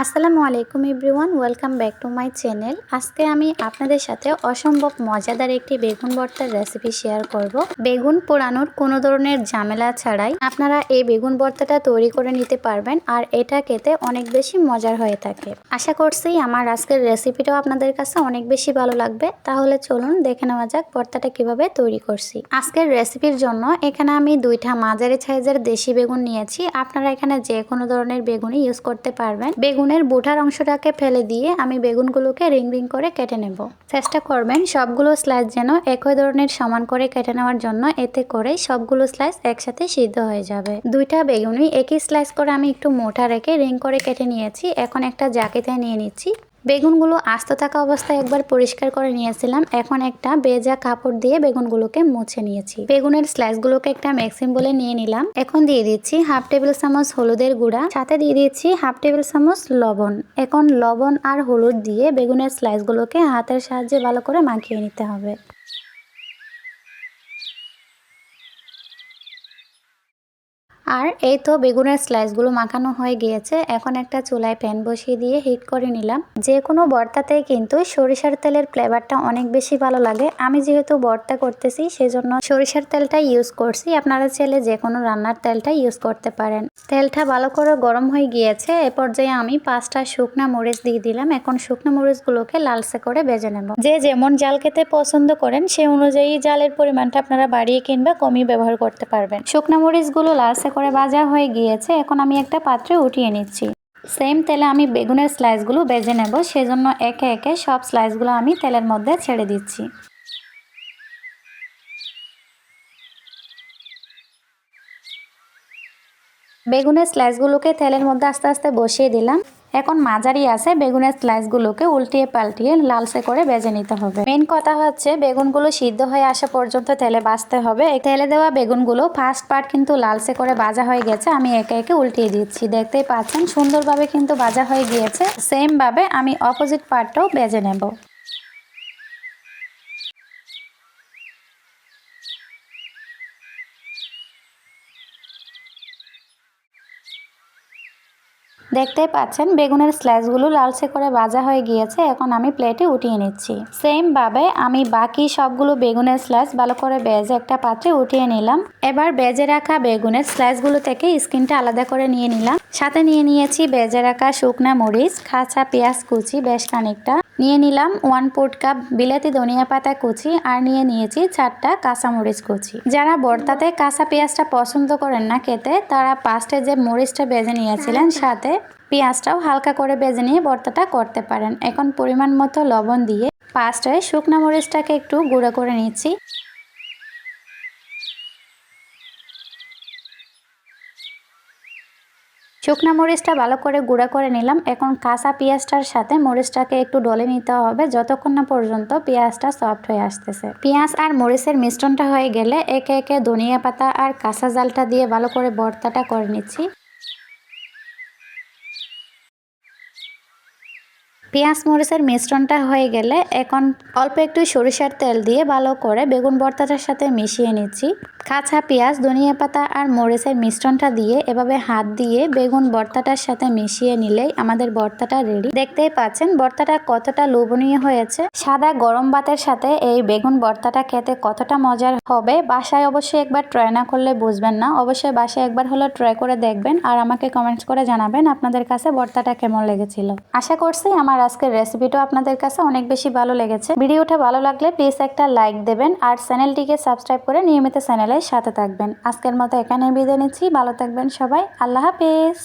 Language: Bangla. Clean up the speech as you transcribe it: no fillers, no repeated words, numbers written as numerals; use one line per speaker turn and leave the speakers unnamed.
আসসালামু আলাইকুম everyone, welcome back to my channel. আজকে আমি আপনাদের সাথে অসম্ভব মজাদার একটি বেগুন ভর্তার রেসিপি শেয়ার করব। বেগুন পোড়ানোর কোনো ধরনের ঝামেলা ছাড়াই আপনারা এই বেগুন ভর্তাটা তৈরি করে নিতে পারবেন, আর এটা খেতে অনেক বেশি মজার হয়ে থাকে। আশা করছি আমার আজকের রেসিপিটাও আপনাদের কাছে অনেক বেশি ভালো লাগবে। তাহলে চলুন দেখে নেওয়া যাক ভর্তাটা কিভাবে তৈরি করছি। আজকের রেসিপির জন্য এখানে আমি 2টা মাঝারি সাইজের দেশি বেগুন নিয়েছি। আপনারা এখানে যে কোনো ধরনের বেগুনই ইউজ করতে পারবেন। বেগুনের বুটার অংশটাকে ফেলে দিয়ে আমি বেগুনগুলোকে রিং রিং করে কেটে নেব। চেষ্টা করবেন সবগুলো স্লাইস যেন একই ধরনের সমান করে কেটে নেওয়ার জন্য, এতে করে সবগুলো স্লাইস একসাথে সিদ্ধ হয়ে যাবে। 2টা বেগুনই একই স্লাইস করে আমি একটু মোটা রেখে রিং করে কেটে নিয়েছি। এখন একটা জাকিতে নিয়ে নিচ্ছি। বেগুনগুলো আস্ত থাকা অবস্থায় একবার পরিষ্কার করে নিয়েছিলাম। এখন একটা ভেজা কাপড় দিয়ে বেগুনগুলোকে মুছে নিয়েছি। বেগুনের স্লাইসগুলোকে একটা মিক্সিং বলে নিয়ে নিলাম। এখন দিয়ে দিচ্ছি হাফ টেবিল চামচ হলুদের গুঁড়া, সাথে দিয়ে দিচ্ছি হাফ টেবিল চামচ লবণ। এখন লবণ আর হলুদ দিয়ে বেগুনের স্লাইসগুলোকে হাতের সাহায্যে ভালো করে মাখিয়ে নিতে হবে। আর এই তো বেগুনের স্লাইসগুলো মাখানো হয়ে গিয়েছে। এখন একটা চুলায় প্যান বসিয়ে দিয়ে হিট করে নিলাম। যে কোনো ভর্তাতেই কিন্তু সরিষার তেলের ফ্লেভারটা অনেক বেশি ভালো লাগে। আমি যেহেতু ভর্তা করতেছি সেজন্য সরিষার তেলটা ইউজ করছি। আপনারা চাইলে যে কোনো রান্নার তেলটা ইউজ করতে পারেন। তেলটা ভালো করে গরম হয়ে গিয়েছে। এ পর্যায়ে আমি 5টা শুকনা মরিচ দিয়ে দিলাম। এখন শুকনো মরিচগুলোকে লালচে করে ভেজে নেব। যে যেমন জাল খেতে পছন্দ করেন সে অনুযায়ী জালের পরিমাণটা আপনারা বাড়িয়ে কিংবা কমিয়ে ব্যবহার করতে পারবেন। শুকনো মরিচগুলো লালচে করে ভাজা হয়ে গিয়েছে। এখন আমি একটা পাত্রে উঠিয়ে নিচ্ছি। সেম তেলে আমি বেগুনের স্লাইসগুলো ভেজে নেব, সেজন্য একে একে সব স্লাইসগুলো আমি তেলের মধ্যে ছেড়ে দিচ্ছি। বেগুনের স্লাইসগুলোকে তেলের মধ্যে আস্তে আস্তে বসিয়ে দিলাম। এখন মাঝারি আছে বেগুনের স্লাইসগুলোকে উল্টিয়ে পাল্টিয়ে লালচে করে ভেজে নিতে হবে। মেন কথা হচ্ছে বেগুনগুলো সিদ্ধ হয়ে আসা পর্যন্ত তেলে ভাজতে হবে। এই তেলে দেওয়া বেগুনগুলো ফার্স্ট পার্ট কিন্তু লালচে করে ভাজা হয়ে গেছে। আমি একে একে উল্টিয়ে দিচ্ছি। দেখতেই পাচ্ছেন সুন্দরভাবে কিন্তু ভাজা হয়ে গিয়েছে। সেম ভাবে আমি অপোজিট পার্টটাও ভেজে নেব। দেখতেই পাচ্ছেন বেগুনের স্লাইসগুলো লালচে করে ভাজা হয়ে গিয়েছে। এখন আমি প্লেটে উঠিয়ে নিচ্ছি। সেম ভাবে আমি বাকি সবগুলো বেগুনের স্লাইস ভালো করে ভেজে একটা পাত্রে উঠিয়ে নিলাম। এবার ভেজে রাখা বেগুনের স্লাইসগুলো থেকে স্কিনটা আলাদা করে নিয়ে নিলাম। সাথে নিয়ে নিয়েছি ভেজে রাখা শুকনা মরিচ, কাঁচা পেঁয়াজ কুচি বেশ খানিকটা, নিয়ে নিলাম 1/4 কাপ বিলাতি ধনিয়া পাতা কুচি, আর নিয়ে নিয়েছি 4টা কাঁচামরিচ কুচি। যারা ভর্তাতে কাঁচা পেঁয়াজটা পছন্দ করেন না খেতে, তারা ফার্স্টে যে মরিচটা ভেজে নিয়েছিলেন সাথে পেঁয়াজটাও হালকা করে ভেজে নিয়ে ভর্তাটা করতে পারেন। এখন পরিমাণ মতো লবণ দিয়ে ফার্স্টে শুকনো মরিচটাকে একটু গুঁড়ো করে নিচ্ছি। শুকনো মরিচটা ভালো করে গুঁড়া করে নিলাম। এখন কাঁচা পেঁয়াজটার সাথে মরিচটাকে একটু ডলে নিতে হবে যতক্ষণ না পর্যন্ত পেঁয়াজটা সফট হয়ে আসতেছে। পেঁয়াজ আর মরিচের মিশ্রণটা হয়ে গেলে একে একে ধনিয়া পাতা আর কাঁচা জালটা দিয়ে ভালো করে ভর্তাটা করে নিচ্ছি। পেঁয়াজ মরিচের মিশ্রণটা হয়ে গেলে এখন অল্প একটু সরিষার তেল দিয়ে ভালো করে বেগুন ভর্তাটার সাথে মিশিয়ে নিচ্ছি। কাঁচা পেঁয়াজ, ধনিয়া পাতা আর মরিচের মিশ্রণটা দিয়ে এভাবে হাত দিয়ে বেগুন ভর্তাটার সাথে মিশিয়ে নিলেই আমাদের ভর্তাটা রেডি। দেখতেই পাচ্ছেন ভর্তাটা কতটা লোভনীয় হয়েছে। সাদা গরম ভাতের সাথে এই বেগুন ভর্তাটা খেতে কতটা মজার হবে, বাসায় অবশ্যই একবার ট্রাই না করলে বুঝবেন না। অবশ্যই বাসায় একবার হলো ট্রাই করে দেখবেন আর আমাকে কমেন্টস করে জানাবেন আপনাদের কাছে ভর্তাটা কেমন লেগেছিল। আশা করছি আমার আজকের রেসিপিটা আপনাদের কাছে অনেক বেশি ভালো লেগেছে। ভিডিওটা ভালো লাগলে প্লিজ একটা লাইক দেবেন আর চ্যানেলটিকে সাবস্ক্রাইব করে নিয়মিত চ্যানেলের সাথে থাকবেন। আজকের মতো এখানে বিদায় নিচ্ছি। ভালো থাকবেন সবাই। আল্লাহ হাফেজ।